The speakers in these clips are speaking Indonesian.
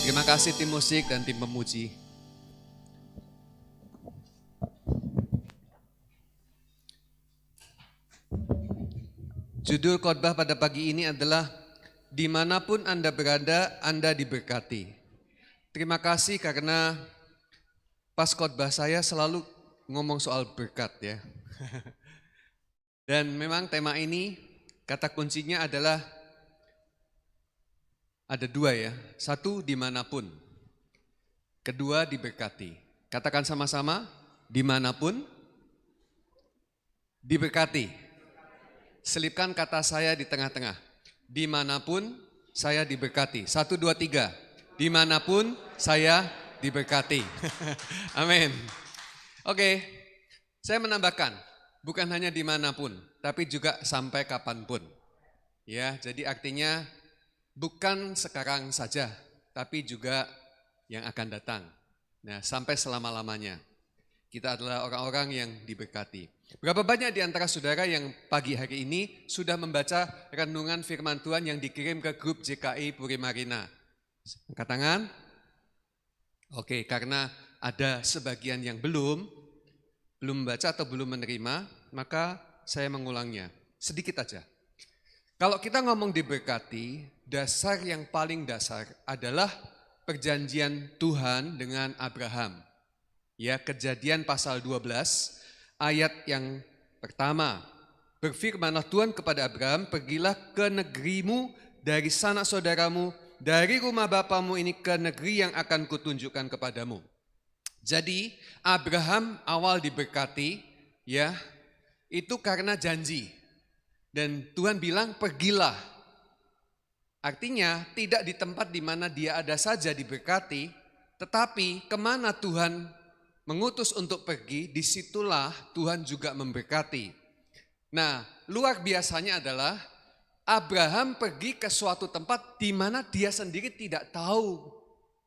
Terima kasih tim musik dan tim pemuji. Judul khotbah pada pagi ini adalah dimanapun Anda berada, Anda diberkati. Terima kasih karena pas khotbah saya selalu ngomong soal berkat ya. Dan memang tema ini kata kuncinya adalah ada dua ya. Satu dimanapun. Kedua diberkati. Katakan sama-sama, dimanapun diberkati. Selipkan kata saya di tengah-tengah. Dimanapun saya diberkati. 1, 2, 3. Dimanapun saya diberkati. Amin. Oke, saya menambahkan. Bukan hanya dimanapun, tapi juga sampai kapanpun. Ya, jadi artinya bukan sekarang saja, tapi juga yang akan datang. Nah, sampai selama-lamanya. Kita adalah orang-orang yang diberkati. Berapa banyak di antara saudara yang pagi hari ini sudah membaca renungan firman Tuhan yang dikirim ke grup JKI Puri Marina? Angkat tangan. Oke, karena ada sebagian yang belum membaca atau belum menerima, maka saya mengulangnya. Sedikit aja. Kalau kita ngomong diberkati, dasar yang paling dasar adalah perjanjian Tuhan dengan Abraham. Ya, Kejadian pasal 12 ayat yang pertama. Berfirmanlah Tuhan kepada Abraham, pergilah ke negerimu dari sanak saudaramu, dari rumah bapamu ini ke negeri yang akan kutunjukkan kepadamu. Jadi Abraham awal diberkati ya, itu karena janji. Dan Tuhan bilang pergilah. Artinya tidak di tempat di mana dia ada saja diberkati, tetapi kemana Tuhan mengutus untuk pergi, disitulah Tuhan juga memberkati. Nah, luar biasanya adalah Abraham pergi ke suatu tempat di mana dia sendiri tidak tahu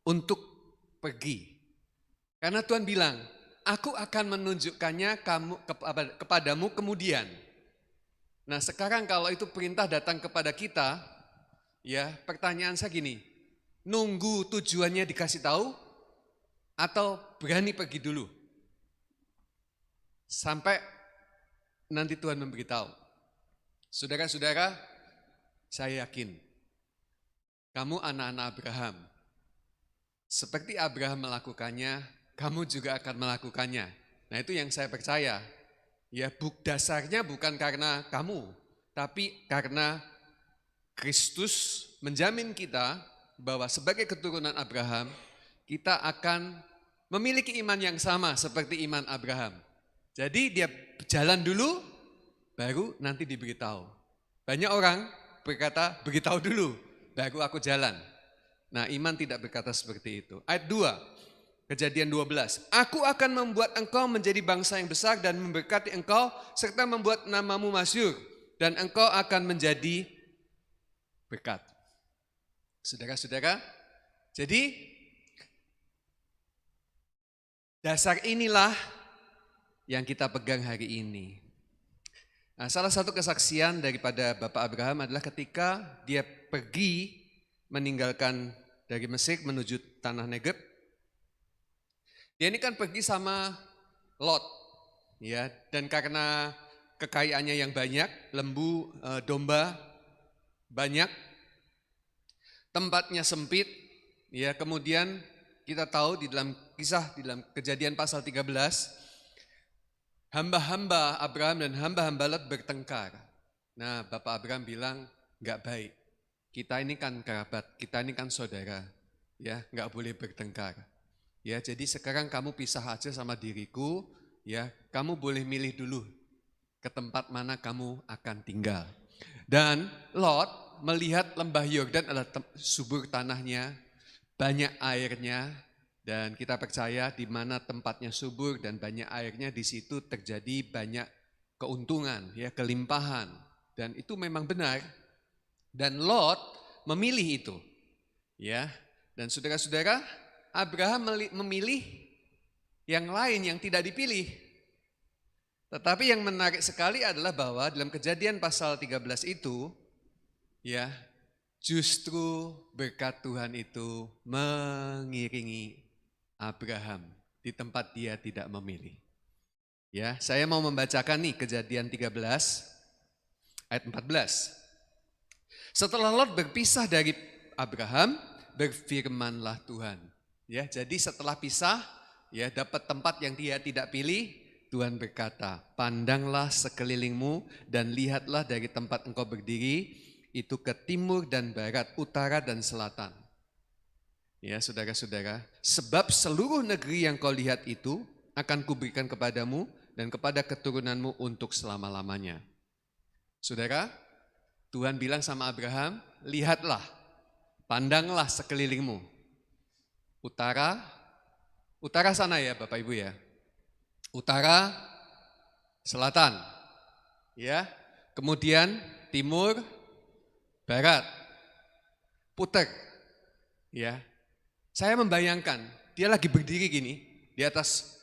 untuk pergi. Karena Tuhan bilang, aku akan menunjukkannya kepadamu kemudian. Nah, sekarang kalau itu perintah datang kepada kita, ya pertanyaan saya gini, nunggu tujuannya dikasih tahu atau berani pergi dulu? Sampai nanti Tuhan memberitahu. Saudara-saudara, saya yakin kamu anak-anak Abraham. Seperti Abraham melakukannya, kamu juga akan melakukannya. Nah, itu yang saya percaya. Ya, dasarnya bukan karena kamu, tapi karena Kristus menjamin kita bahwa sebagai keturunan Abraham, kita akan memiliki iman yang sama seperti iman Abraham. Jadi dia jalan dulu, baru nanti diberitahu. Banyak orang berkata, beritahu dulu, baru aku jalan. Nah, iman tidak berkata seperti itu. Ayat 2. Kejadian 12, aku akan membuat engkau menjadi bangsa yang besar dan memberkati engkau serta membuat namamu masyhur dan engkau akan menjadi berkat. Saudara-saudara, jadi dasar inilah yang kita pegang hari ini. Nah, salah satu kesaksian daripada Bapak Abraham adalah ketika dia pergi meninggalkan dari Mesir menuju tanah Negeb. Dia ini kan pergi sama Lot, ya, dan karena kekayaannya yang banyak, lembu, domba banyak, tempatnya sempit, ya. Kemudian kita tahu di dalam kisah, di dalam Kejadian pasal 13, hamba-hamba Abraham dan hamba-hamba Lot bertengkar. Nah, Bapak Abraham bilang, enggak baik. Kita ini kan kerabat, kita ini kan saudara, ya, enggak boleh bertengkar. Ya, jadi sekarang kamu pisah aja sama diriku, ya, kamu boleh milih dulu ke tempat mana kamu akan tinggal. Dan Lot melihat lembah Yordan adalah subur tanahnya, banyak airnya, dan kita percaya di mana tempatnya subur dan banyak airnya, di situ terjadi banyak keuntungan, ya, kelimpahan. Dan itu memang benar. Dan Lot memilih itu, ya. Dan saudara-saudara, Abraham memilih yang lain yang tidak dipilih. Tetapi yang menarik sekali adalah bahwa dalam Kejadian pasal 13 itu, ya, Justru berkat Tuhan itu mengiringi Abraham di tempat dia tidak memilih. Ya, saya mau membacakan nih Kejadian 13 ayat 14. Setelah Lot berpisah dari Abraham, berfirmanlah Tuhan. Ya, jadi setelah pisah, ya dapat tempat yang dia tidak pilih, Tuhan berkata, pandanglah sekelilingmu dan lihatlah dari tempat engkau berdiri, itu ke timur dan barat, utara dan selatan. Ya saudara-saudara, sebab seluruh negeri yang kau lihat itu akan kuberikan kepadamu dan kepada keturunanmu untuk selama-lamanya. Saudara, Tuhan bilang sama Abraham, lihatlah, pandanglah sekelilingmu. Utara sana ya Bapak Ibu ya. Utara, selatan. Ya. Kemudian timur, barat. Putar. Ya. Saya membayangkan, dia lagi berdiri gini di atas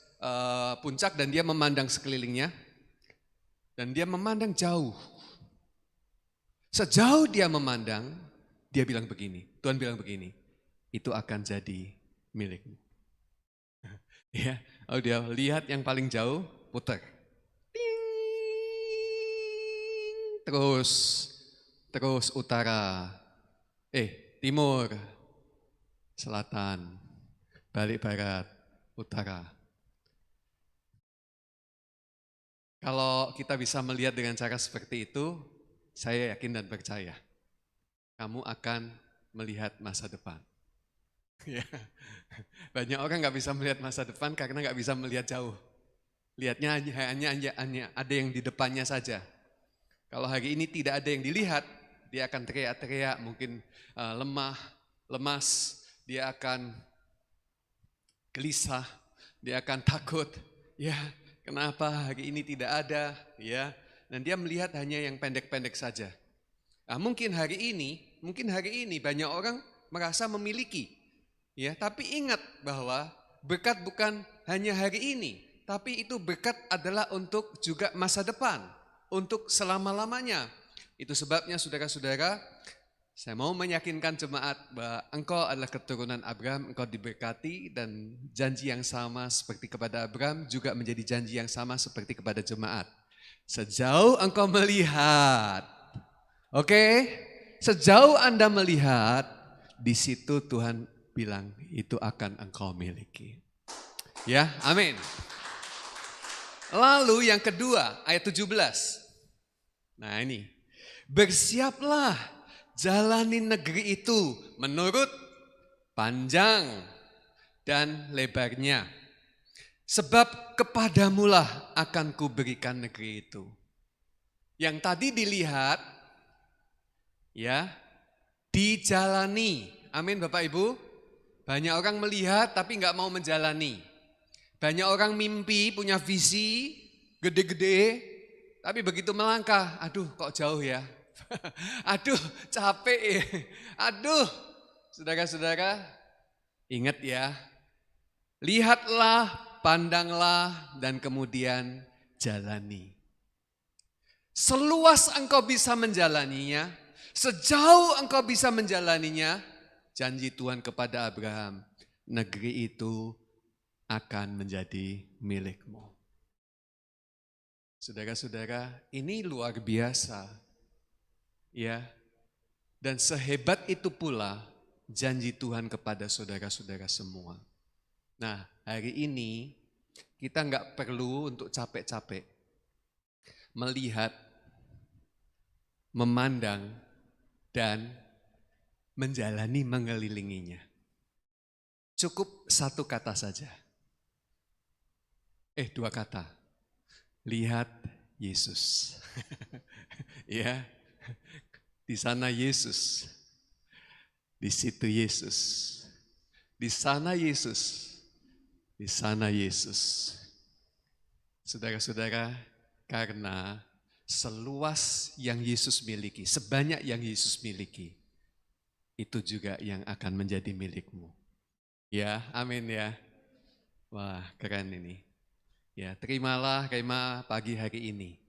puncak dan dia memandang sekelilingnya. Dan dia memandang jauh. Sejauh dia memandang, dia bilang begini, Tuhan bilang begini, itu akan jadi milikmu. Ya, oh dia lihat yang paling jauh, putar. Terus utara, timur, selatan, balik barat, utara. Kalau kita bisa melihat dengan cara seperti itu, saya yakin dan percaya, kamu akan melihat masa depan. Ya. Banyak orang nggak bisa melihat masa depan karena nggak bisa melihat jauh. Lihatnya hanya ada yang di depannya saja. Kalau hari ini tidak ada yang dilihat, dia akan teriak-teriak, mungkin lemas, dia akan gelisah, dia akan takut. Ya, kenapa hari ini tidak ada? Ya, dan dia melihat hanya yang pendek-pendek saja. Nah, mungkin hari ini banyak orang merasa memiliki. Ya, tapi ingat bahwa berkat bukan hanya hari ini, tapi itu berkat adalah untuk juga masa depan, untuk selama-lamanya. Itu sebabnya saudara-saudara, saya mau meyakinkan jemaat bahwa engkau adalah keturunan Abraham, engkau diberkati dan janji yang sama seperti kepada Abraham juga menjadi janji yang sama seperti kepada jemaat. Sejauh engkau melihat, sejauh Anda melihat, di situ Tuhan bilang itu akan engkau miliki. Ya, amin. Lalu yang kedua, ayat 17. Nah ini, bersiaplah jalani negeri itu menurut panjang dan lebarnya. Sebab kepadamulah akan kuberikan negeri itu. Yang tadi dilihat, ya, dijalani. Amin Bapak Ibu. Banyak orang melihat tapi nggak mau menjalani. Banyak orang mimpi, punya visi, gede-gede, tapi begitu melangkah, aduh kok jauh ya. Aduh capek ya. Aduh, saudara-saudara, ingat ya. Lihatlah, pandanglah, dan kemudian jalani. Seluas engkau bisa menjalaninya, sejauh engkau bisa menjalaninya, janji Tuhan kepada Abraham, negeri itu akan menjadi milikmu. Saudara-saudara, ini luar biasa. Ya. Dan sehebat itu pula janji Tuhan kepada saudara-saudara semua. Nah, hari ini kita enggak perlu untuk capek-capek melihat, memandang, dan menjalani mengelilinginya. Cukup satu kata saja. Dua kata. Lihat Yesus. Ya. Di sana Yesus. Di situ Yesus. Di sana Yesus. Di sana Yesus. Saudara-saudara, karena seluas yang Yesus miliki, sebanyak yang Yesus miliki, itu juga yang akan menjadi milikmu. Ya, amin ya. Wah, keren ini. Ya, terimalah kemah pagi hari ini.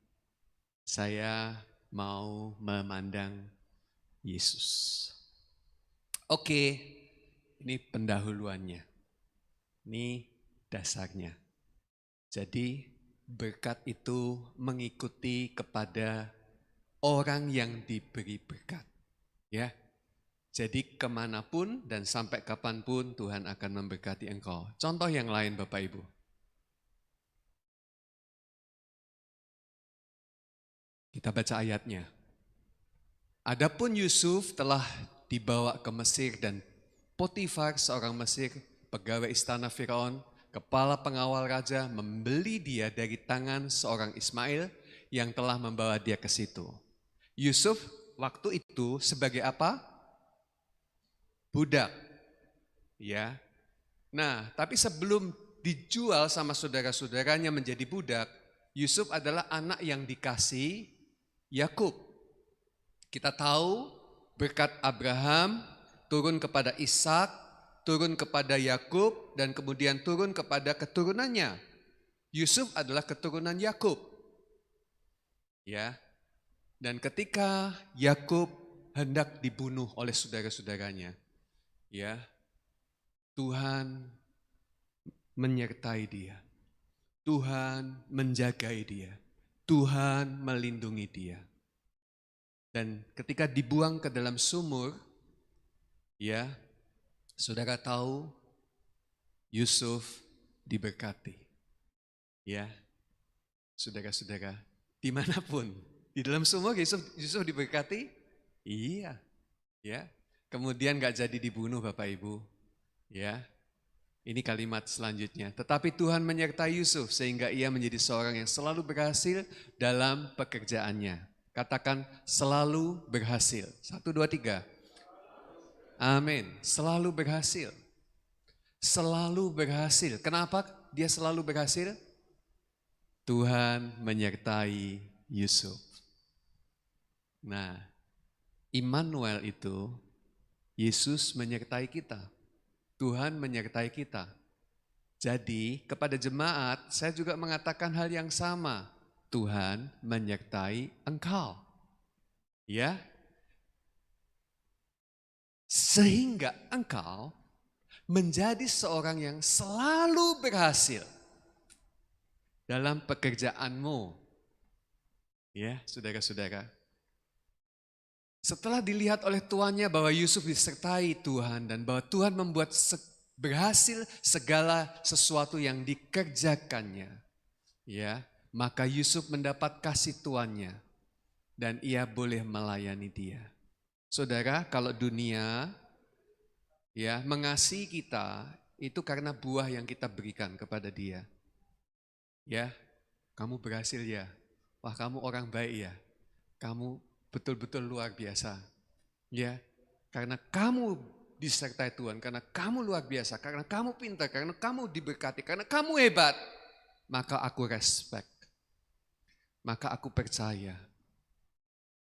Saya mau memandang Yesus. Oke, ini pendahuluannya. Ini dasarnya. Jadi berkat itu mengikuti kepada orang yang diberi berkat. Ya, jadi kemanapun dan sampai kapanpun Tuhan akan memberkati engkau. Contoh yang lain Bapak Ibu. Kita baca ayatnya. Adapun Yusuf telah dibawa ke Mesir dan Potifar seorang Mesir, pegawai istana Firaun, kepala pengawal raja membeli dia dari tangan seorang Ismail yang telah membawa dia ke situ. Yusuf waktu itu sebagai apa? Budak. Ya. Nah, tapi sebelum dijual sama saudara-saudaranya menjadi budak, Yusuf adalah anak yang dikasih Yakub. Kita tahu berkat Abraham turun kepada Ishak, turun kepada Yakub, dan kemudian turun kepada keturunannya. Yusuf adalah keturunan Yakub. Ya. Dan ketika Yakub hendak dibunuh oleh saudara-saudaranya, ya, Tuhan menyertai dia. Tuhan menjagai dia. Tuhan melindungi dia. Dan ketika dibuang ke dalam sumur, ya, saudara tahu Yusuf diberkati. Ya, saudara-saudara, dimanapun, di dalam sumur Yusuf diberkati? Iya, ya. Kemudian gak jadi dibunuh Bapak Ibu. Ya, ini kalimat selanjutnya. Tetapi Tuhan menyertai Yusuf sehingga ia menjadi seorang yang selalu berhasil dalam pekerjaannya. Katakan selalu berhasil. 1, 2, 3. Amin. Selalu berhasil. Selalu berhasil. Kenapa dia selalu berhasil? Tuhan menyertai Yusuf. Nah, Immanuel itu Yesus menyertai kita. Tuhan menyertai kita. Jadi kepada jemaat saya juga mengatakan hal yang sama. Tuhan menyertai engkau. Ya. Sehingga engkau menjadi seorang yang selalu berhasil dalam pekerjaanmu. Ya, saudara-saudara. Setelah dilihat oleh tuannya bahwa Yusuf disertai Tuhan dan bahwa Tuhan membuat berhasil segala sesuatu yang dikerjakannya, ya, maka Yusuf mendapat kasih tuannya dan ia boleh melayani dia. Saudara, kalau dunia ya mengasihi kita itu karena buah yang kita berikan kepada dia. Ya, kamu berhasil ya. Wah, kamu orang baik ya. Kamu betul-betul luar biasa. Ya, karena kamu disertai Tuhan, karena kamu luar biasa, karena kamu pintar, karena kamu diberkati, karena kamu hebat, maka aku respect. Maka aku percaya.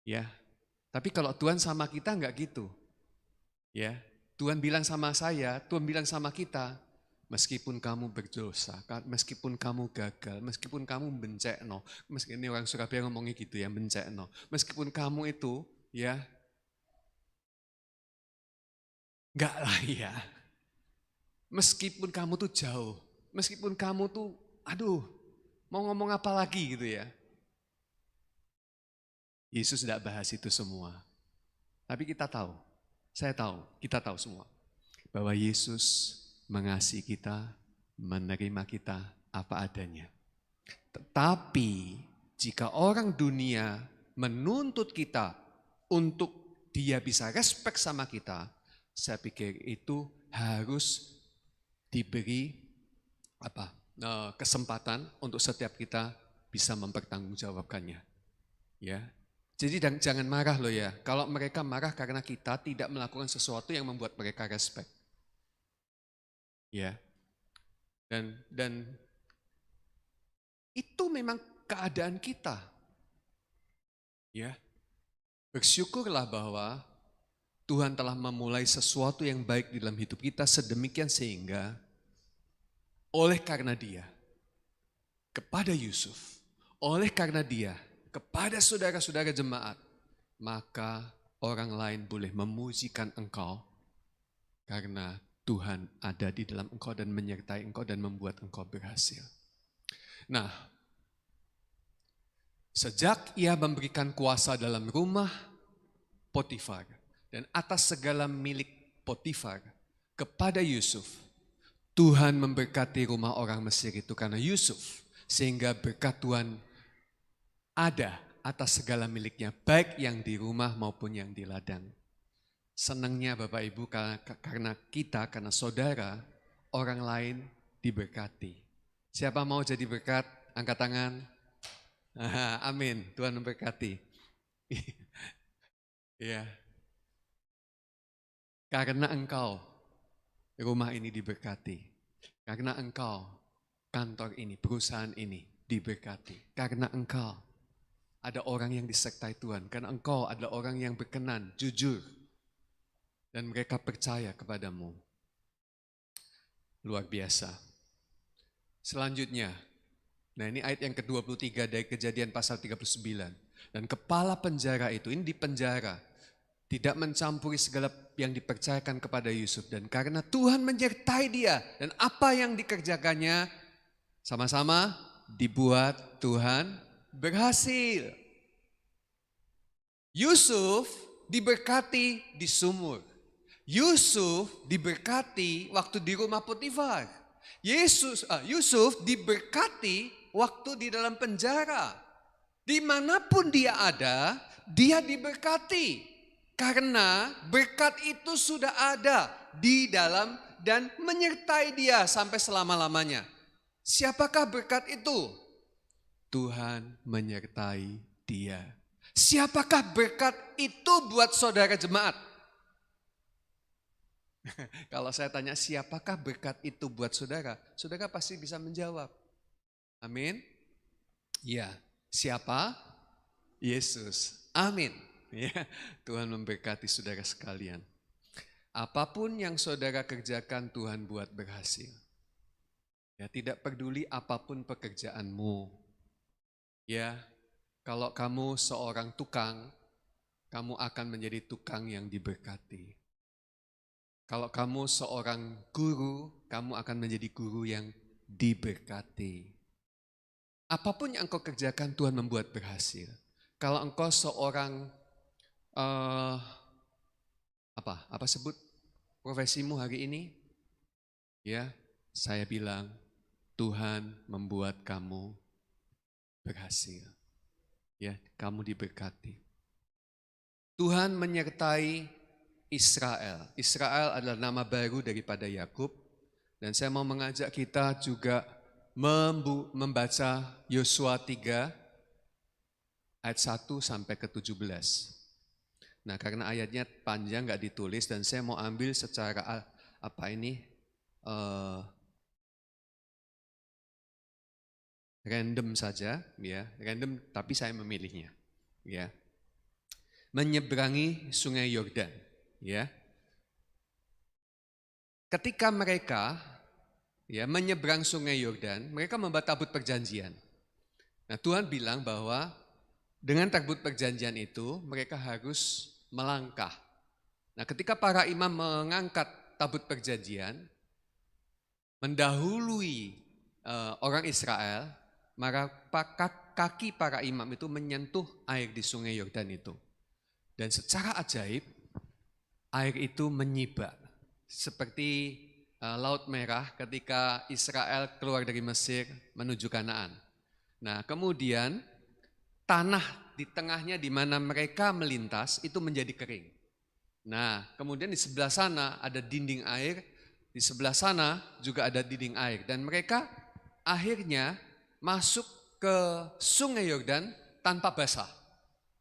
Ya. Tapi kalau Tuhan sama kita enggak gitu. Ya. Tuhan bilang sama saya, Tuhan bilang sama kita, meskipun kamu berdosa, meskipun kamu gagal, meskipun kamu bencekno, meskipun ini orang Surabaya ngomongnya gitu ya, bencekno. Meskipun kamu itu ya enggak lah ya. Meskipun kamu tuh jauh, meskipun kamu tuh aduh, mau ngomong apa lagi gitu ya. Yesus tidak bahas itu semua. Tapi kita tahu, saya tahu, kita tahu semua. Bahwa Yesus mengasihi kita, menerima kita apa adanya. Tetapi jika orang dunia menuntut kita untuk dia bisa respect sama kita, saya pikir itu harus diberi kesempatan untuk setiap kita bisa mempertanggungjawabkannya. Ya. Jadi jangan marah loh ya, kalau mereka marah karena kita tidak melakukan sesuatu yang membuat mereka respect. Ya. Dan itu memang keadaan kita. Ya. Bersyukurlah bahwa Tuhan telah memulai sesuatu yang baik di dalam hidup kita sedemikian sehingga oleh karena dia kepada Yusuf, oleh karena dia kepada saudara-saudara jemaat, maka orang lain boleh memujikan engkau Karena Tuhan ada di dalam engkau dan menyertai engkau dan membuat engkau berhasil. Nah, sejak ia memberikan kuasa dalam rumah Potifar dan atas segala milik Potifar kepada Yusuf, Tuhan memberkati rumah orang Mesir itu karena Yusuf, sehingga berkat Tuhan ada atas segala miliknya, baik yang di rumah maupun yang di ladang. Senangnya Bapak Ibu karena saudara, orang lain diberkati. Siapa mau jadi berkat? Angkat tangan. Amin, Tuhan memberkati. Ya. Karena engkau, rumah ini diberkati. Karena engkau, kantor ini, perusahaan ini diberkati. Karena engkau, ada orang yang disertai Tuhan. Karena engkau adalah orang yang berkenan, jujur. Dan mereka percaya kepadamu. Luar biasa. Selanjutnya, nah ini ayat yang ke-23 dari Kejadian pasal 39. Dan kepala penjara itu, ini di penjara, tidak mencampuri segala yang dipercayakan kepada Yusuf. Dan karena Tuhan menyertai dia, dan apa yang dikerjakannya, sama-sama dibuat Tuhan berhasil. Yusuf diberkati di sumur. Yusuf diberkati waktu di rumah Potifar. Yusuf diberkati waktu di dalam penjara. Dimanapun dia ada, dia diberkati. Karena berkat itu sudah ada di dalam dan menyertai dia sampai selama-lamanya. Siapakah berkat itu? Tuhan menyertai dia. Siapakah berkat itu buat saudara jemaat? Kalau saya tanya siapakah berkat itu buat saudara, saudara pasti bisa menjawab. Amin. Ya, siapa? Yesus. Amin. Ya, Tuhan memberkati saudara sekalian. Apapun yang saudara kerjakan Tuhan buat berhasil. Ya, tidak peduli apapun pekerjaanmu. Ya, kalau kamu seorang tukang, kamu akan menjadi tukang yang diberkati. Kalau kamu seorang guru, kamu akan menjadi guru yang diberkati. Apapun yang engkau kerjakan, Tuhan membuat berhasil. Kalau engkau seorang, apa sebut profesimu hari ini? Ya, saya bilang, Tuhan membuat kamu berhasil. Ya, kamu diberkati. Tuhan menyertai Israel. Israel adalah nama baru daripada Yakub. Dan saya mau mengajak kita juga membaca Yosua 3 ayat 1 sampai ke 17. Nah, karena ayatnya panjang gak ditulis dan saya mau ambil secara random saja, ya, random tapi saya memilihnya, ya. Menyeberangi Sungai Yordan. Ya, ketika mereka menyeberang Sungai Yordan, mereka membawa tabut perjanjian. Nah, Tuhan bilang bahwa dengan tabut perjanjian itu mereka harus melangkah. Nah, ketika para imam mengangkat tabut perjanjian, mendahului orang Israel, maka kaki para imam itu menyentuh air di Sungai Yordan itu. Dan secara ajaib, air itu menyibak seperti Laut Merah ketika Israel keluar dari Mesir menuju Kanaan. Nah, kemudian tanah di tengahnya di mana mereka melintas itu menjadi kering. Nah, kemudian di sebelah sana ada dinding air, di sebelah sana juga ada dinding air. Dan mereka akhirnya masuk ke Sungai Yordan tanpa basah.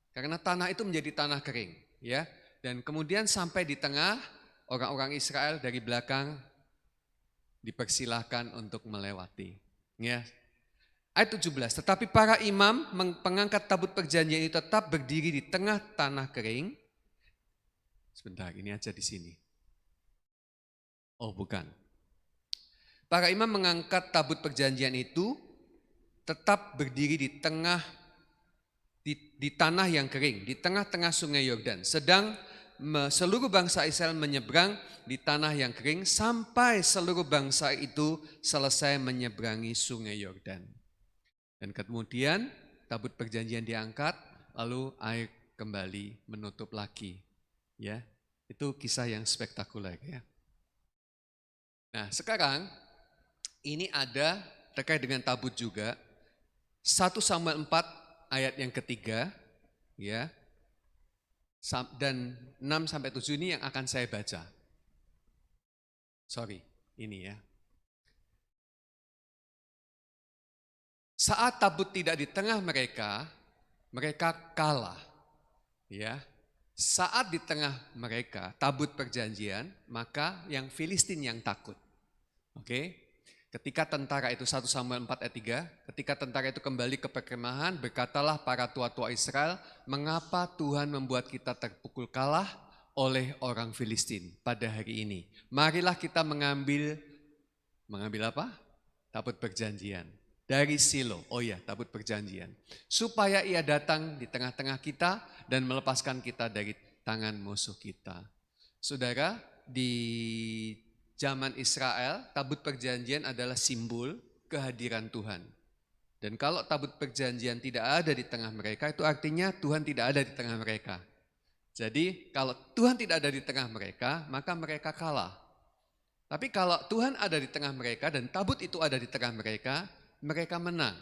Karena tanah itu menjadi tanah kering, ya. Dan kemudian sampai di tengah, orang-orang Israel dari belakang dipersilahkan untuk melewati. Ya. Ayat 17, tetapi para imam pengangkat tabut perjanjian itu tetap berdiri di tengah tanah kering. Sebentar, ini aja di sini. Oh, bukan. Para imam mengangkat tabut perjanjian itu tetap berdiri di tengah di tanah yang kering, di tengah-tengah Sungai Yordan. Sedang seluruh bangsa Israel menyeberang di tanah yang kering sampai seluruh bangsa itu selesai menyeberangi sungai Yordan. Dan kemudian tabut perjanjian diangkat, lalu air kembali menutup lagi. Ya, itu kisah yang spektakuler ya. Nah, sekarang ini ada terkait dengan tabut juga. 1 Samuel 4 ayat yang ketiga, ya, dan 6 sampai 7 ini yang akan saya baca. Sorry, ini ya. Saat tabut tidak di tengah mereka, mereka kalah. Ya. Saat di tengah mereka tabut perjanjian, maka yang Filistin yang takut. Oke. Ketika tentara itu 1 Samuel 4 ayat 3, ketika tentara itu kembali ke perkemahan, berkatalah para tua-tua Israel, mengapa Tuhan membuat kita terpukul kalah oleh orang Filistin pada hari ini? Marilah kita mengambil apa? Tabut perjanjian dari Silo. Oh ya, tabut perjanjian. Supaya ia datang di tengah-tengah kita dan melepaskan kita dari tangan musuh kita. Saudara, di zaman Israel, tabut perjanjian adalah simbol kehadiran Tuhan. Dan kalau tabut perjanjian tidak ada di tengah mereka, itu artinya Tuhan tidak ada di tengah mereka. Jadi kalau Tuhan tidak ada di tengah mereka, maka mereka kalah. Tapi kalau Tuhan ada di tengah mereka dan tabut itu ada di tengah mereka, mereka menang.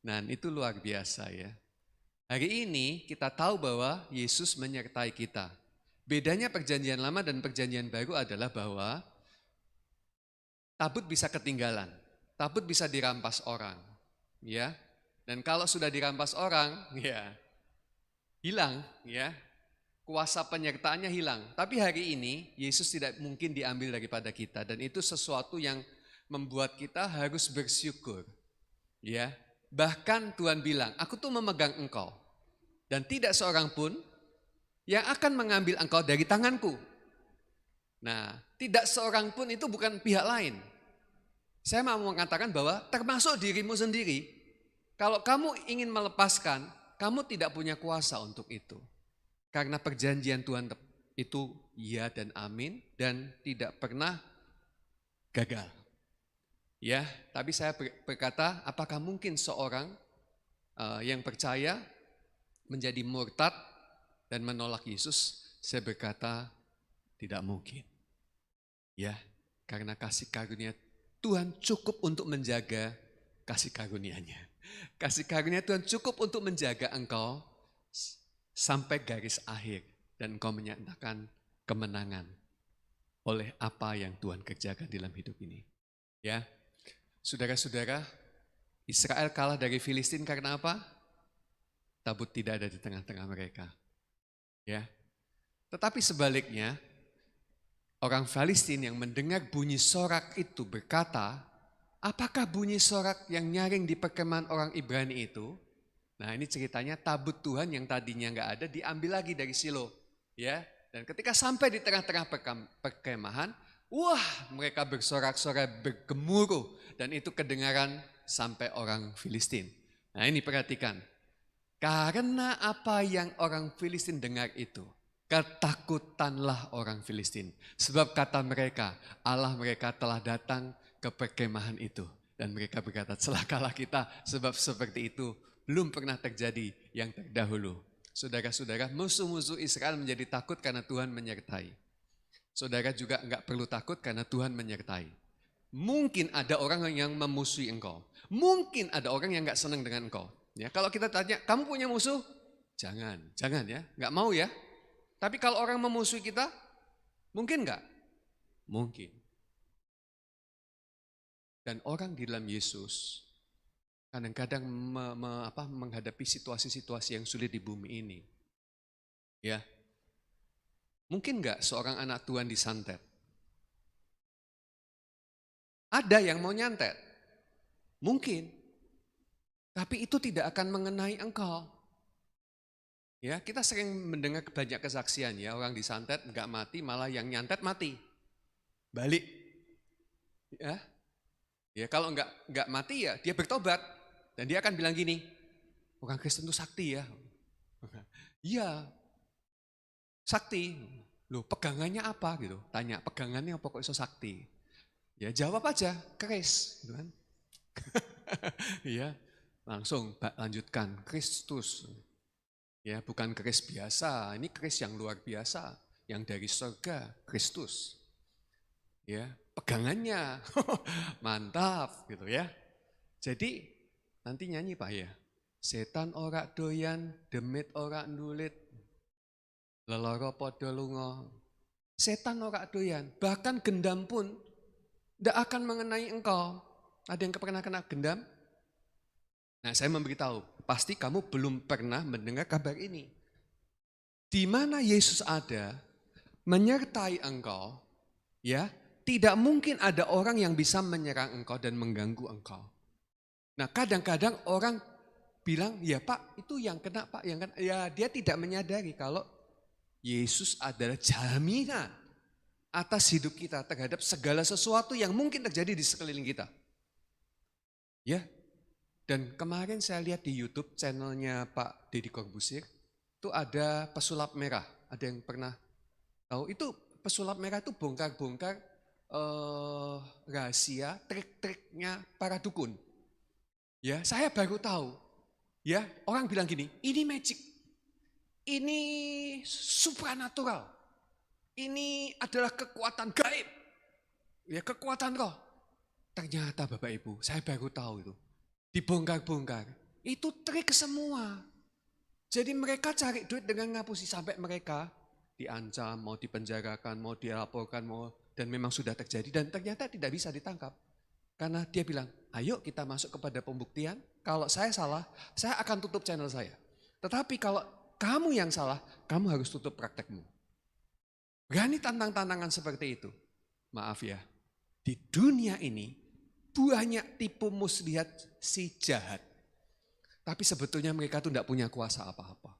Nah, itu luar biasa ya. Hari ini kita tahu bahwa Yesus menyertai kita. Bedanya perjanjian lama dan perjanjian baru adalah bahwa tabut bisa ketinggalan, tabut bisa dirampas orang, ya. Dan kalau sudah dirampas orang, ya hilang, ya. Kuasa penyertaannya hilang. Tapi hari ini Yesus tidak mungkin diambil daripada kita dan itu sesuatu yang membuat kita harus bersyukur. Ya. Bahkan Tuhan bilang, aku tuh memegang engkau dan tidak seorang pun yang akan mengambil engkau dari tanganku. Nah, tidak seorang pun itu bukan pihak lain. Saya mau mengatakan bahwa termasuk dirimu sendiri, kalau kamu ingin melepaskan, kamu tidak punya kuasa untuk itu. Karena perjanjian Tuhan itu ya dan amin dan tidak pernah gagal. Ya, tapi saya berkata, apakah mungkin seorang yang percaya menjadi murtad dan menolak Yesus? Saya berkata, tidak mungkin. Ya, karena kasih karunia Tuhan cukup untuk menjaga kasih karunia-Nya. Kasih karunia Tuhan cukup untuk menjaga engkau sampai garis akhir dan engkau menyatakan kemenangan oleh apa yang Tuhan kerjakan dalam hidup ini. Ya, saudara-saudara, Israel kalah dari Filistin karena apa? Tabut tidak ada di tengah-tengah mereka. Ya, tetapi sebaliknya, orang Filistin yang mendengar bunyi sorak itu berkata, apakah bunyi sorak yang nyaring di perkemahan orang Ibrani itu? Nah, ini ceritanya tabut Tuhan yang tadinya enggak ada diambil lagi dari Silo, ya. Dan ketika sampai di tengah-tengah perkemahan, wah, mereka bersorak-sorai, bergemuruh dan itu kedengaran sampai orang Filistin. Nah, ini perhatikan. Karena apa yang orang Filistin dengar itu, ketakutanlah orang Filistin. Sebab kata mereka, Allah mereka telah datang ke perkemahan itu. Dan mereka berkata, celakalah kita sebab seperti itu belum pernah terjadi yang terdahulu. Saudara-saudara, musuh-musuh Israel menjadi takut karena Tuhan menyertai. Saudara juga enggak perlu takut karena Tuhan menyertai. Mungkin ada orang yang memusuhi engkau. Mungkin ada orang yang enggak senang dengan engkau. Ya, kalau kita tanya, kamu punya musuh? Jangan ya, enggak mau ya. Tapi kalau orang memusuhi kita, mungkin enggak? Mungkin. Dan orang di dalam Yesus kadang-kadang menghadapi situasi-situasi yang sulit di bumi ini. Ya. Mungkin enggak seorang anak Tuhan disantet? Ada yang mau nyantet. Mungkin. Tapi itu tidak akan mengenai engkau. Ya, kita sering mendengar banyak kesaksian ya, orang disantet enggak mati, malah yang nyantet mati. Balik. Ya. Ya, kalau enggak mati ya dia bertobat. Dan dia akan bilang gini, orang Kristen itu sakti ya. Iya, Sakti. Loh, pegangannya apa gitu? Tanya, pegangannya apa kok iso sakti? Ya jawab aja, keris, gitu kan. Ya, langsung lanjutkan, Kristus. Ya, bukan keris biasa, ini keris yang luar biasa, yang dari surga, Kristus. Ya, pegangannya, mantap gitu ya. Jadi nanti nyanyi Pak ya, setan ora doyan, demit ora ndulit, leloro podo lunga. Setan ora doyan, bahkan gendam pun tidak akan mengenai engkau. Ada yang pernah kena gendam? Nah, saya memberitahu, pasti kamu belum pernah mendengar kabar ini. Di mana Yesus ada, menyertai engkau, ya, tidak mungkin ada orang yang bisa menyerang engkau dan mengganggu engkau. Nah, kadang-kadang orang bilang, ya Pak, itu yang kena Pak, yang kena. Ya, dia tidak menyadari kalau Yesus adalah jaminan atas hidup kita terhadap segala sesuatu yang mungkin terjadi di sekeliling kita. Ya, dan kemarin saya lihat di YouTube channelnya Pak Deddy Corbuzier, itu ada pesulap merah. Ada yang pernah tahu? Itu pesulap merah itu bongkar-bongkar rahasia, trik-triknya para dukun. Ya, saya baru tahu. Ya, orang bilang gini, ini magic, ini supranatural, ini adalah kekuatan gaib, ya kekuatan roh. Ternyata Bapak Ibu, saya baru tahu itu. Dibongkar-bongkar, itu trik semua. Jadi mereka cari duit dengan ngapusi sampai mereka diancam, mau dipenjarakan, mau dilaporkan, dan memang sudah terjadi dan ternyata tidak bisa ditangkap. Karena dia bilang, ayo kita masuk kepada pembuktian, kalau saya salah, saya akan tutup channel saya. Tetapi kalau kamu yang salah, kamu harus tutup praktekmu. Berani tantang-tantangan seperti itu. Maaf ya, di dunia ini banyak tipu muslihat si jahat. Tapi sebetulnya mereka tuh tidak punya kuasa apa-apa.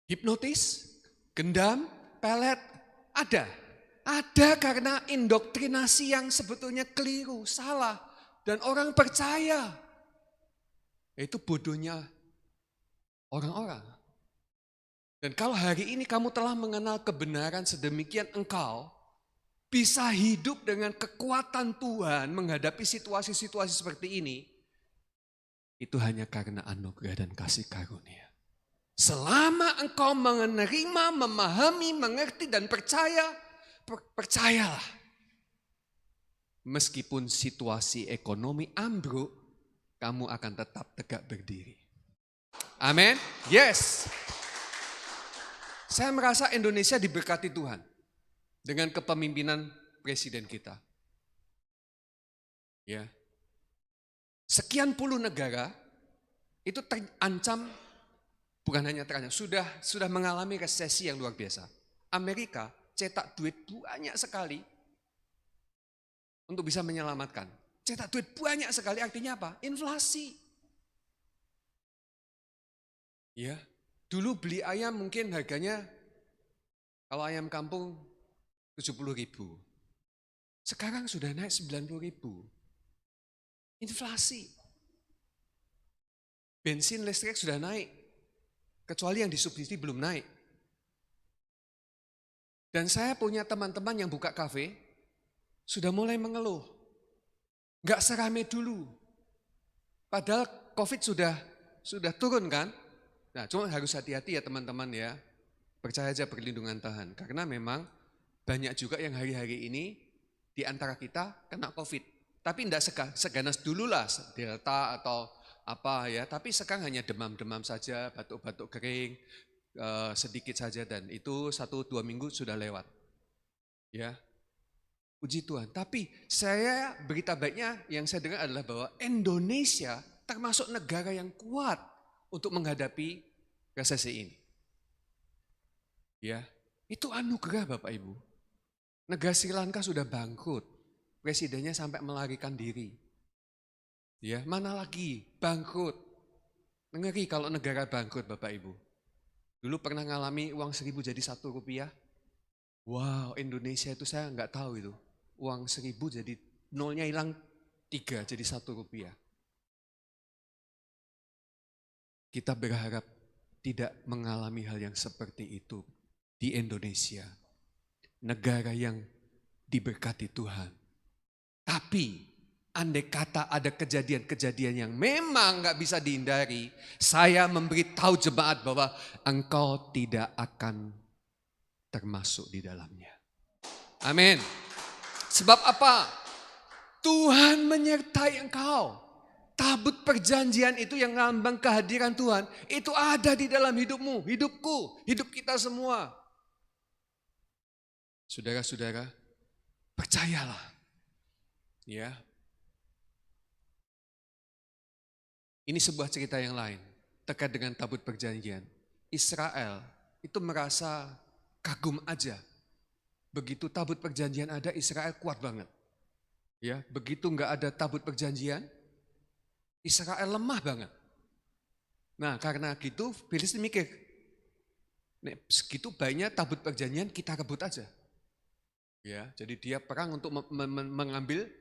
Hipnotis, gendam, pelet, ada. Ada karena indoktrinasi yang sebetulnya keliru, salah. Dan orang percaya. Itu bodohnya orang-orang. Dan kalau hari ini kamu telah mengenal kebenaran sedemikian, engkau bisa hidup dengan kekuatan Tuhan menghadapi situasi-situasi seperti ini. Itu hanya karena anugerah dan kasih karunia. Selama engkau menerima, memahami, mengerti dan percayalah. Meskipun situasi ekonomi ambruk, kamu akan tetap tegak berdiri. Amin. Yes. Saya merasa Indonesia diberkati Tuhan dengan kepemimpinan presiden kita. Ya. Sekian puluh negara itu terancam, bukan hanya terancam, sudah mengalami resesi yang luar biasa. Amerika cetak duit banyak sekali untuk bisa menyelamatkan. Cetak duit banyak sekali artinya apa? Inflasi. Ya, dulu beli ayam mungkin harganya kalau ayam kampung 70.000. Sekarang sudah naik 90.000. Inflasi. Bensin listrik sudah naik. Kecuali yang disubsidi belum naik. Dan saya punya teman-teman yang buka kafe, sudah mulai mengeluh. Enggak serame dulu. Padahal COVID sudah turun kan? Nah, cuma harus hati-hati ya teman-teman ya. Percaya aja perlindungan Tuhan. Karena memang banyak juga yang hari-hari ini di antara kita kena COVID. Tapi tidak seganas dulu lah, Delta atau apa ya. Tapi sekarang hanya demam-demam saja, batuk-batuk kering, sedikit saja dan itu 1-2 minggu sudah lewat. Ya, puji Tuhan. Tapi berita baiknya yang saya dengar adalah bahwa Indonesia termasuk negara yang kuat untuk menghadapi resesi ini. Ya, itu anugerah Bapak Ibu. Negara Sri Lanka sudah bangkrut. Presidennya sampai melarikan diri. Ya, mana lagi bangkrut. Ngeri kalau negara bangkrut Bapak Ibu. Dulu pernah ngalami uang 1.000 jadi 1 rupiah. Wow, Indonesia itu saya nggak tahu itu. Uang 1.000 jadi nolnya hilang 3 jadi 1 rupiah. Kita berharap tidak mengalami hal yang seperti itu di Indonesia. Negara yang diberkati Tuhan. Tapi andai kata ada kejadian-kejadian yang memang gak bisa dihindari, saya memberitahu jemaat bahwa engkau tidak akan termasuk di dalamnya. Amin. Sebab apa? Tuhan menyertai engkau. Tabut perjanjian itu yang lambang kehadiran Tuhan, itu ada di dalam hidupmu, hidupku, hidup kita semua. Saudara-saudara, percayalah. Ya. Ini sebuah cerita yang lain terkait dengan tabut perjanjian. Israel itu merasa kagum aja. Begitu tabut perjanjian ada, Israel kuat banget. Ya, begitu enggak ada tabut perjanjian, Israel lemah banget. Nah, karena gitu Filistin mikir, nek segitu banyak tabut perjanjian kita rebut aja. Ya, jadi dia perang untuk mengambil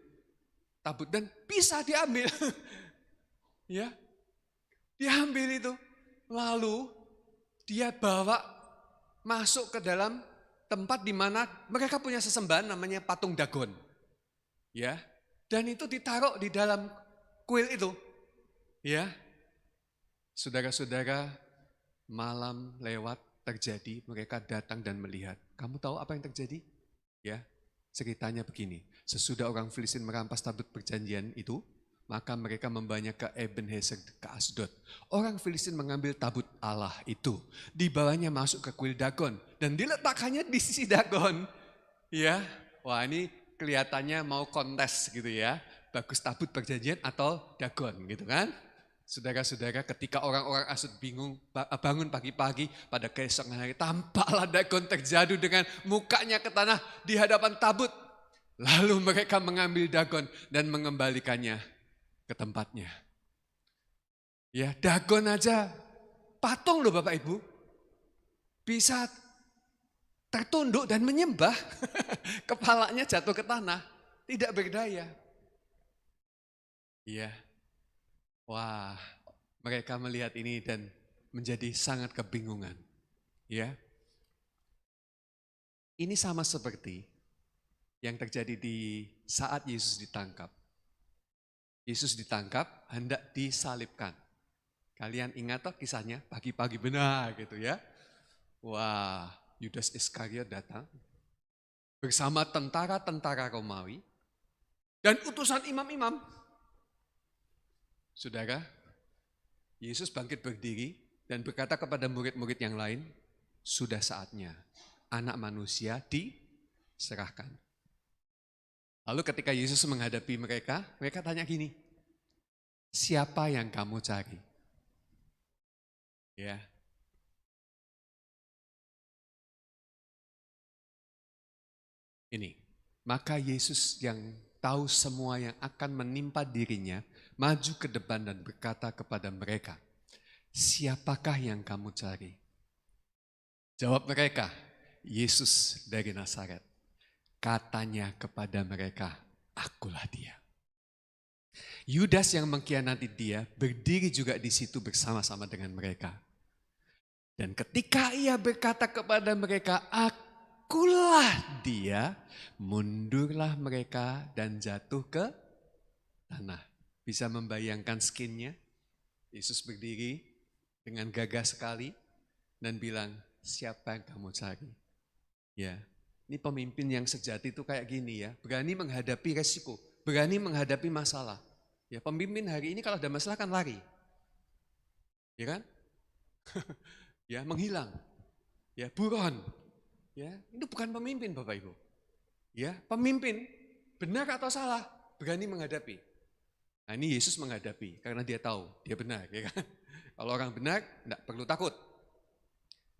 tabut dan bisa diambil. Ya. Diambil itu. Lalu dia bawa masuk ke dalam tempat di mana mereka punya sesembahan namanya patung Dagon. Ya. Dan itu ditaruh di dalam kuil itu. Ya. Saudara-saudara, malam lewat terjadi, mereka datang dan melihat. Kamu tahu apa yang terjadi? Ya, ceritanya begini. Sesudah orang Filistin merampas tabut perjanjian itu, maka mereka membawanya ke Ebenezer, ke Asdod. Orang Filistin mengambil tabut Allah itu, dibawanya masuk ke kuil Dagon dan diletakkannya di sisi Dagon. Ya, wah ini kelihatannya mau kontes gitu ya. Bagus tabut perjanjian atau Dagon gitu kan? Saudara-saudara, ketika orang-orang Asdod bingung bangun pagi-pagi pada keesokan hari, tampaklah Dagon terjatuh dengan mukanya ke tanah di hadapan tabut. Lalu mereka mengambil Dagon dan mengembalikannya ke tempatnya. Ya, Dagon aja patung loh Bapak Ibu. Bisa tertunduk dan menyembah. Kepalanya jatuh ke tanah, tidak berdaya. Iya. Wah, mereka melihat ini dan menjadi sangat kebingungan. Ya. Ini sama seperti yang terjadi di saat Yesus ditangkap. Yesus ditangkap, hendak disalibkan. Kalian ingat toh kisahnya? Pagi-pagi benar gitu ya. Wah, Yudas Iskariot datang bersama tentara-tentara Romawi dan utusan imam-imam. Saudara, Yesus bangkit berdiri dan berkata kepada murid-murid yang lain, sudah saatnya anak manusia diserahkan. Lalu ketika Yesus menghadapi mereka, mereka tanya gini, siapa yang kamu cari? Ya. Ini, maka Yesus yang tahu semua yang akan menimpa dirinya, maju ke depan dan berkata kepada mereka, siapakah yang kamu cari? Jawab mereka, Yesus dari Nazaret. Katanya kepada mereka, akulah dia. Yudas yang mengkhianati dia berdiri juga di situ bersama-sama dengan mereka. Dan ketika ia berkata kepada mereka, akulah dia, mundurlah mereka dan jatuh ke tanah. Bisa membayangkan skinnya? Yesus berdiri dengan gagah sekali dan bilang, siapa yang kamu cari? Ya, ini pemimpin yang sejati itu kayak gini ya, berani menghadapi resiko, berani menghadapi masalah. Ya, pemimpin hari ini kalau ada masalah kan lari. Ya kan? Ya, menghilang. Ya, buron. Ya, itu bukan pemimpin Bapak Ibu. Ya, pemimpin benar atau salah berani menghadapi. Nah, ini Yesus menghadapi karena dia tahu dia benar, ya kan? Kalau orang benar enggak perlu takut.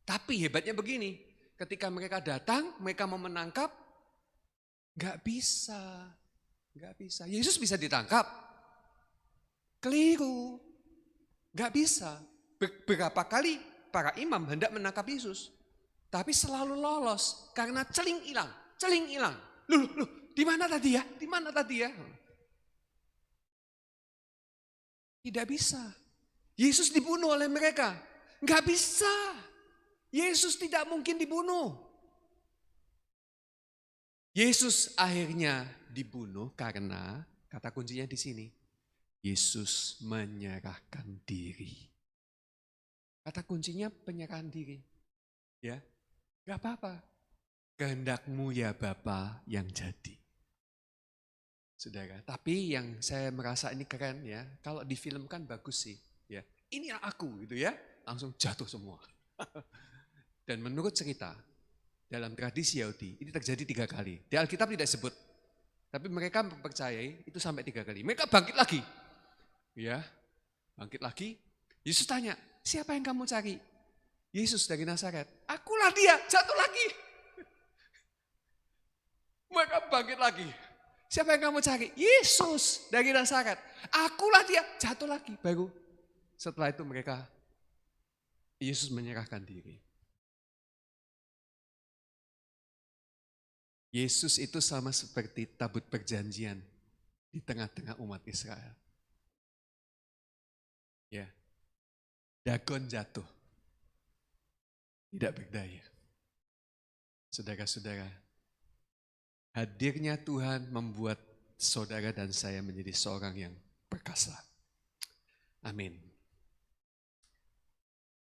Tapi hebatnya begini, ketika mereka datang, mereka mau menangkap, enggak bisa. Enggak bisa. Yesus bisa ditangkap. Keliru. Enggak bisa. Berapa kali para imam hendak menangkap Yesus. Tapi selalu lolos karena celing hilang. Loh, di mana tadi ya? Di mana tadi ya? Tidak bisa. Yesus dibunuh oleh mereka. Nggak bisa. Yesus tidak mungkin dibunuh. Yesus akhirnya dibunuh karena, kata kuncinya di sini, Yesus menyerahkan diri. Kata kuncinya penyerahan diri. Ya, nggak apa-apa. Kehendakmu ya Bapa yang jadi. Saudara, tapi yang saya merasa ini keren ya, kalau difilmkan bagus sih. Ya, ini aku gitu ya, langsung jatuh semua. Dan menurut cerita, dalam tradisi Yahudi, ini terjadi 3 kali. Di Alkitab tidak sebut, tapi mereka mempercayai itu sampai 3 kali. Mereka bangkit lagi. Ya, bangkit lagi. Yesus tanya, siapa yang kamu cari? Yesus dari Nazaret. Akulah dia, jatuh lagi. Mereka bangkit lagi. Siapa yang kamu cari? Yesus dari Nazaret. Akulah dia, jatuh lagi. Baru setelah itu mereka, Yesus menyerahkan diri. Yesus itu sama seperti tabut perjanjian di tengah-tengah umat Israel. Ya, Dagon jatuh, tidak berdaya. Saudara-saudara, hadirnya Tuhan membuat saudara dan saya menjadi seorang yang perkasa. Amin.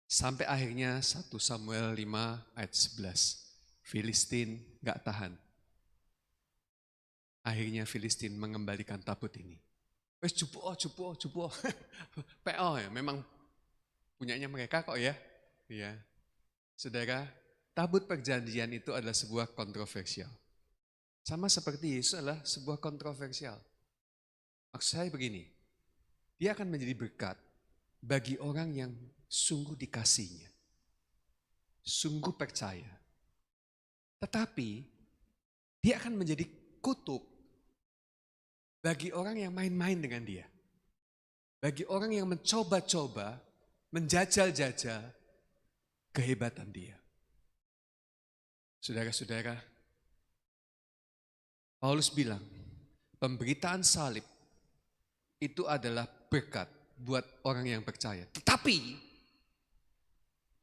Sampai akhirnya 1 Samuel 5 ayat 11. Filistin gak tahan. Akhirnya Filistin mengembalikan tabut ini. Wes jupo. PO ya, memang punyanya mereka kok ya. Iya. Saudara, tabut perjanjian itu adalah sebuah kontroversial. Sama seperti Yesus adalah sebuah kontroversial. Maksud saya begini, dia akan menjadi berkat bagi orang yang sungguh dikasihnya, sungguh percaya. Tetapi dia akan menjadi kutuk bagi orang yang main-main dengan dia. Bagi orang yang mencoba-coba, menjajal-jajal kehebatan dia. Saudara-saudara, Paulus bilang, pemberitaan salib itu adalah berkat buat orang yang percaya. Tetapi,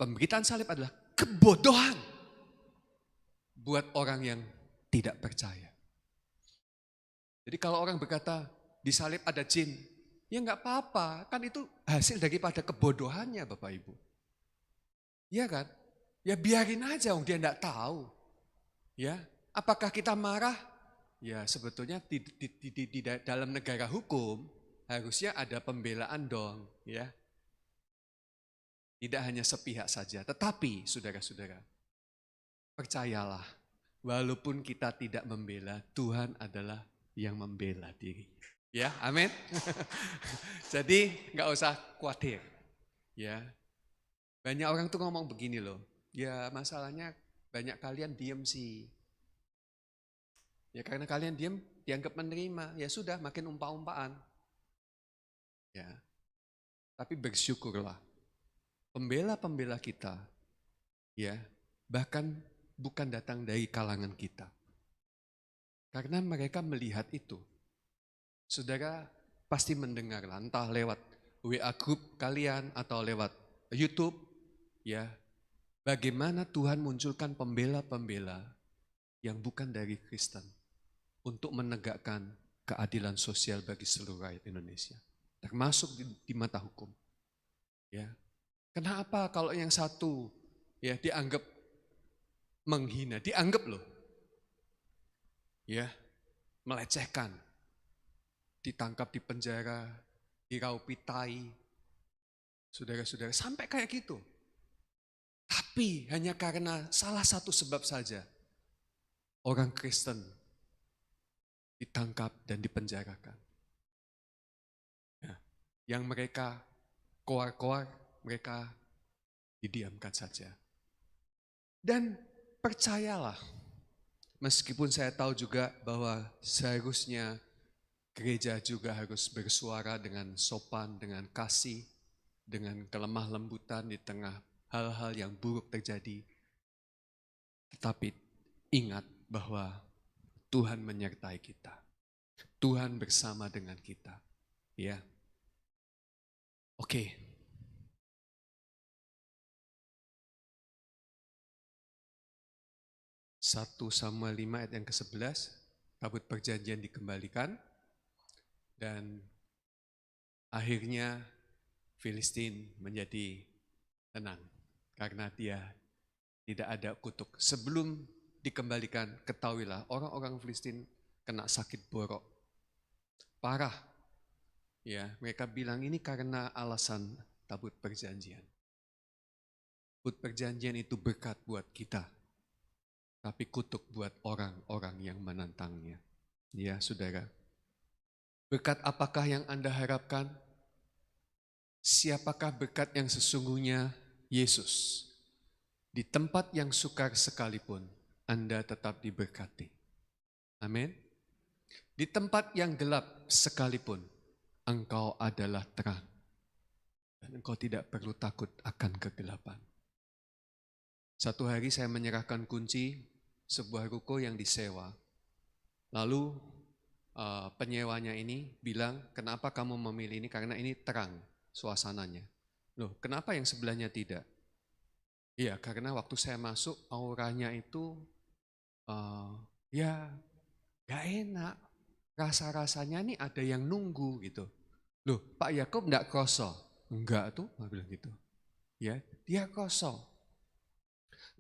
pemberitaan salib adalah kebodohan buat orang yang tidak percaya. Jadi kalau orang berkata, di salib ada jin, ya enggak apa-apa, kan itu hasil daripada kebodohannya Bapak Ibu. Iya kan? Ya biarin aja, dia enggak tahu. Ya, apakah kita marah? Ya sebetulnya di dalam negara hukum harusnya ada pembelaan dong, ya. Tidak hanya sepihak saja, tetapi saudara-saudara, percayalah, walaupun kita tidak membela, Tuhan adalah yang membela diri. Ya, amin. Jadi nggak usah khawatir. Ya, banyak orang tuh ngomong begini loh. Ya masalahnya banyak kalian diem sih. Ya karena kalian diem dianggap menerima. Ya sudah makin umpa-umpaan. Ya, tapi bersyukurlah. Pembela-pembela kita, ya bahkan bukan datang dari kalangan kita. Karena mereka melihat itu. Saudara pasti mendengar, entah lewat WA group kalian atau lewat YouTube, ya bagaimana Tuhan munculkan pembela-pembela yang bukan dari Kristen untuk menegakkan keadilan sosial bagi seluruh rakyat Indonesia, termasuk di mata hukum. Ya, kenapa kalau yang satu ya dianggap menghina, dianggap loh, ya melecehkan, ditangkap di penjara, diraupi tai, saudara-saudara, sampai kayak gitu. Tapi hanya karena salah satu sebab saja, orang Kristen ditangkap dan dipenjarakan. Ya, yang mereka koar-koar, mereka didiamkan saja. Dan percayalah, meskipun saya tahu juga bahwa seharusnya gereja juga harus bersuara dengan sopan, dengan kasih, dengan kelemah lembutan di tengah hal-hal yang buruk terjadi. Tetapi ingat bahwa Tuhan menyertai kita. Tuhan bersama dengan kita. Ya. Oke. 1 Samuel 5 ayat yang ke-11, tabut perjanjian dikembalikan, dan akhirnya Filistin menjadi tenang karena dia tidak ada kutuk. Sebelum dikembalikan, ketahuilah orang-orang Filistin kena sakit borok, parah. Ya, mereka bilang ini karena alasan tabut perjanjian. Tabut perjanjian itu berkat buat kita, tapi kutuk buat orang-orang yang menentangnya. Ya, saudara. Berkat apakah yang Anda harapkan? Siapakah berkat yang sesungguhnya? Yesus. Di tempat yang sukar sekalipun, Anda tetap diberkati. Amin. Di tempat yang gelap sekalipun, engkau adalah terang. Dan engkau tidak perlu takut akan kegelapan. Satu hari saya menyerahkan kunci sebuah ruko yang disewa. Lalu penyewanya ini bilang, kenapa kamu memilih ini? Karena ini terang suasananya. Loh, kenapa yang sebelahnya tidak? Iya, karena waktu saya masuk auranya itu ya gak enak. Rasa-rasanya nih ada yang nunggu gitu. Loh, Pak Yakob enggak kroso? Enggak tuh, dia bilang gitu. Ya, dia kroso.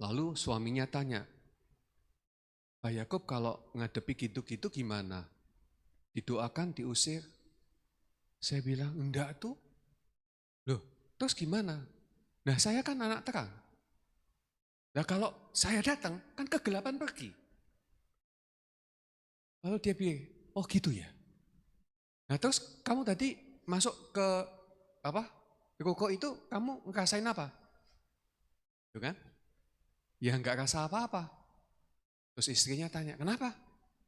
Lalu suaminya tanya, Pak Yakob kalau ngadepi gitu-gitu gimana? Didoakan, diusir? Saya bilang, enggak tuh. Loh, terus gimana? Nah, saya kan anak terang. Nah, kalau saya datang, kan kegelapan pergi. Lalu dia bilang, oh gitu ya. Nah, terus kamu tadi masuk ke ruko itu, kamu ngerasain apa? Tuh kan? Ya enggak rasa apa-apa. Terus istrinya tanya, kenapa?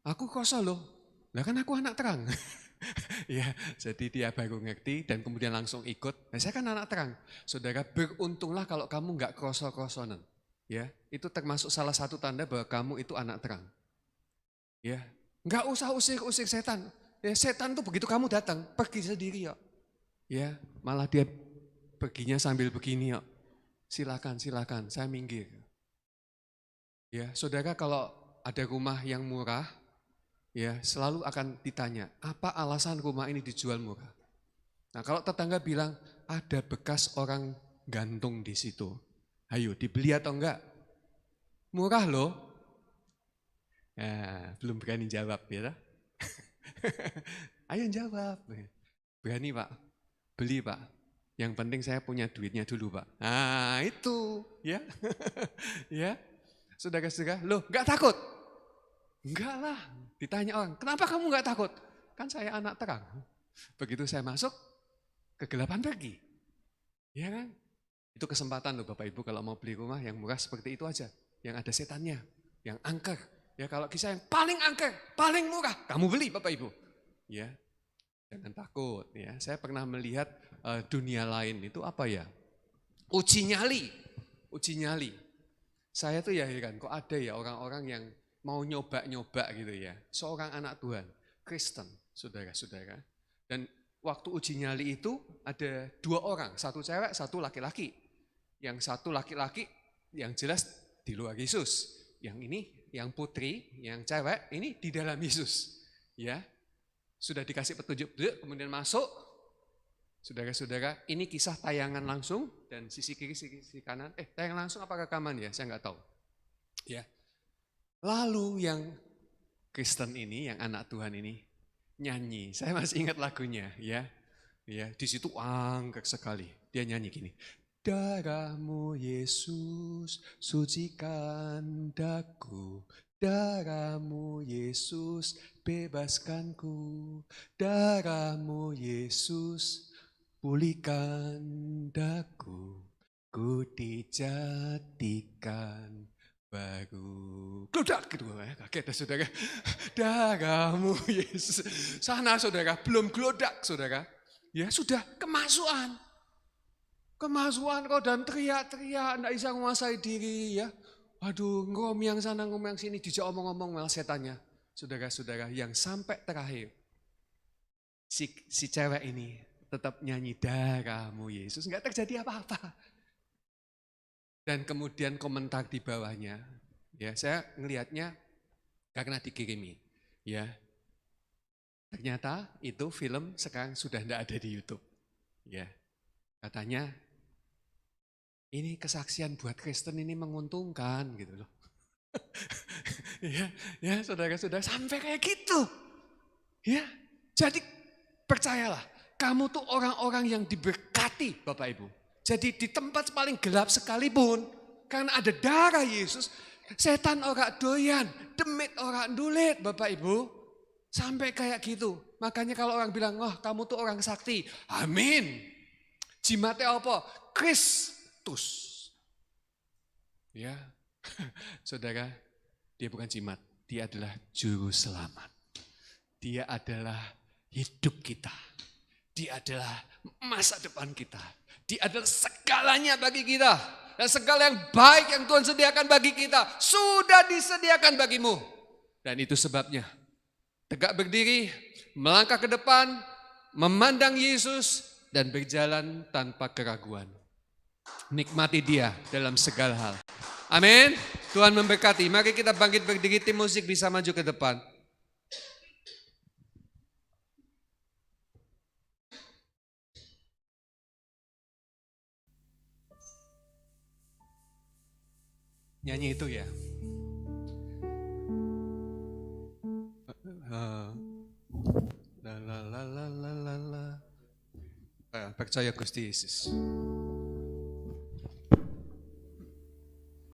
Aku kroso loh. Nah kan aku anak terang. Ya, jadi dia baru ngerti dan kemudian langsung ikut. Nah, saya kan anak terang. Saudara, beruntunglah kalau kamu enggak kroso-krosonan. Ya, itu termasuk salah satu tanda bahwa kamu itu anak terang. Ya, enggak usah usir-usir setan. Ya, setan tuh begitu kamu datang, pergi sendiri ya. Ya, malah dia perginya sambil begini ya. Silakan, saya minggir. Ya, saudara, kalau ada rumah yang murah, ya selalu akan ditanya, apa alasan rumah ini dijual murah? Nah, kalau tetangga bilang ada bekas orang gantung di situ, ayo dibeli atau enggak? Murah loh. Ya, belum berani jawab ya. Ayo jawab. Berani Pak, beli Pak. Yang penting saya punya duitnya dulu Pak. Nah itu ya. Ya, saudara-saudara, loh enggak takut? Enggak lah, ditanya orang, kenapa kamu enggak takut? Kan saya anak terang. Begitu saya masuk, kegelapan pergi. Ya kan? Itu kesempatan loh Bapak Ibu kalau mau beli rumah yang murah seperti itu aja. Yang ada setannya, yang angker. Ya kalau kisah yang paling angker, paling murah, kamu beli Bapak Ibu. Ya, jangan takut. Ya, saya pernah melihat dunia lain itu apa ya? Uji nyali. Saya tuh ya heran, kok ada ya orang-orang yang mau nyoba-nyoba gitu ya. Seorang anak Tuhan, Kristen, saudara-saudara. Dan waktu uji nyali itu ada 2 orang, satu cewek, satu laki-laki. Yang satu laki-laki yang jelas di luar Yesus. Yang ini, yang putri, yang cewek, ini di dalam Yesus. Ya, sudah dikasih petunjuk, kemudian masuk. Saudara-saudara, ini kisah tayangan langsung dan sisi kiri, sisi kanan. Tayang langsung apa rekaman ya? Saya nggak tahu. Ya. Lalu yang Kristen ini, yang anak Tuhan ini nyanyi. Saya masih ingat lagunya, ya. Ya, di situ angker sekali. Dia nyanyi gini. Darahmu Yesus sucikan daku, darahmu Yesus bebaskanku, darahmu Yesus pulihkan daku, ku dijadikan baru. Gludak gitu, kaget saudara. Darahmu Yesus. Sana saudara, belum gludak saudara. Ya sudah kemasukan. Kemasukan kok dan teriak-teriak, enggak bisa menguasai diri ya. Waduh, ngomong yang sana, ngomong yang sini, dijak omong-omong malah setannya. Saudara-saudara, yang sampai terakhir, si cewek ini tetap nyanyi darahmu Yesus, enggak terjadi apa-apa. Dan kemudian komentar di bawahnya, Ya, saya ngelihatnya karena dikirimi. Ya, ternyata itu film sekarang sudah tidak ada di YouTube. Ya, katanya ini kesaksian buat Kristen ini menguntungkan gitu loh. Ya, ya saudara-saudara sampai kayak gitu. Ya, jadi percayalah, kamu tuh orang-orang yang diberkati Bapak Ibu. Jadi di tempat paling gelap sekalipun, karena ada darah Yesus, setan orang doyan, demit orang dulit Bapak Ibu. Sampai kayak gitu. Makanya kalau orang bilang, wah kamu tuh orang sakti. Amin. Jimatnya apa? Kristus. Ya, saudara, dia bukan jimat. Dia adalah juru selamat. Dia adalah hidup kita. Dia adalah masa depan kita. Dia adalah segalanya bagi kita. Dan segala yang baik yang Tuhan sediakan bagi kita, sudah disediakan bagimu. Dan itu sebabnya, tegak berdiri, melangkah ke depan, memandang Yesus, dan berjalan tanpa keraguan. Nikmati dia dalam segala hal. Amin. Tuhan memberkati. Mari kita bangkit berdiri, tim musik bisa maju ke depan. Nyanyi itu ya. La la la la la la. Percaya Gusti Yesus.